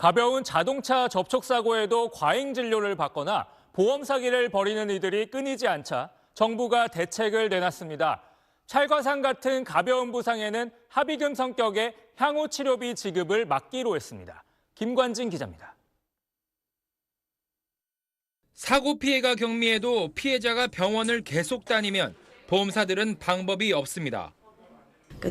가벼운 자동차 접촉사고에도 과잉 진료를 받거나 보험 사기를 벌이는 이들이 끊이지 않자 정부가 대책을 내놨습니다. 찰과상 같은 가벼운 부상에는 합의금 성격의 향후 치료비 지급을 막기로 했습니다. 김관진 기자입니다. 사고 피해가 경미해도 피해자가 병원을 계속 다니면 보험사들은 방법이 없습니다.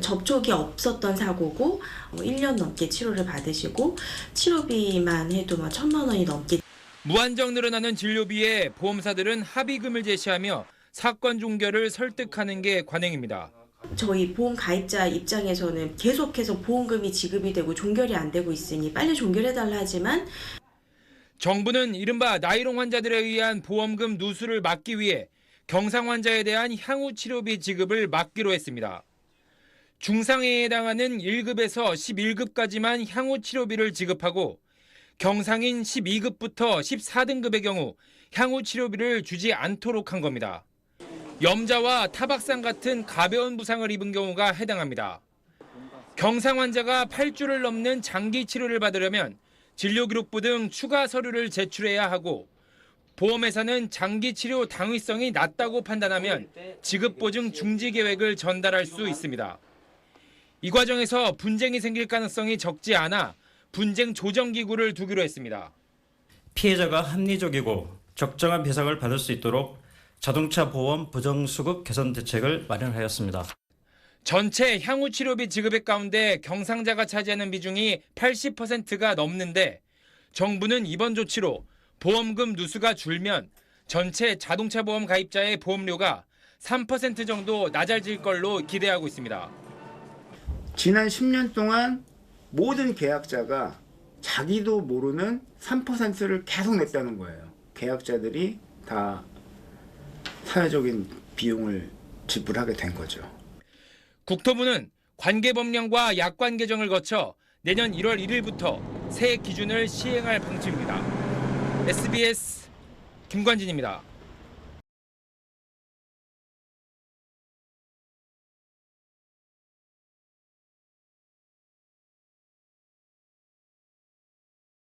접촉이 없었던 사고고 1년 넘게 치료를 받으시고 치료비만 해도 1,000만 원이 넘게. 무한정 늘어나는 진료비에 보험사들은 합의금을 제시하며 사건 종결을 설득하는 게 관행입니다. 저희 보험 가입자 입장에서는 계속해서 보험금이 지급이 되고 종결이 안 되고 있으니 빨리 종결해달라 하지만 정부는 이른바 나이롱 환자들에 의한 보험금 누수를 막기 위해 경상 환자에 대한 향후 치료비 지급을 막기로 했습니다. 중상해에 해당하는 1급에서 11급까지만 향후 치료비를 지급하고 경상인 12급부터 14등급의 경우 향후 치료비를 주지 않도록 한 겁니다. 염자와 타박상 같은 가벼운 부상을 입은 경우가 해당합니다. 경상 환자가 8주를 넘는 장기 치료를 받으려면 진료기록부 등 추가 서류를 제출해야 하고 보험회사는 장기 치료 당위성이 낮다고 판단하면 지급보증 중지 계획을 전달할 수 있습니다. 이 과정에서 분쟁이 생길 가능성이 적지 않아 분쟁 조정기구를 두기로 했습니다. 피해자가 합리적이고 적정한 배상을 받을 수 있도록 자동차 보험 부정수급 개선 대책을 마련하였습니다. 전체 향후 치료비 지급액 가운데 경상자가 차지하는 비중이 80%가 넘는데 정부는 이번 조치로 보험금 누수가 줄면 전체 자동차 보험 가입자의 보험료가 3% 정도 낮아질 걸로 기대하고 있습니다. 지난 10년 동안 모든 계약자가 자기도 모르는 3%를 계속 냈다는 거예요. 계약자들이 다 사회적인 비용을 지불하게 된 거죠. 국토부는 관계법령과 약관 개정을 거쳐 내년 1월 1일부터 새 기준을 시행할 방침입니다. SBS 김관진입니다.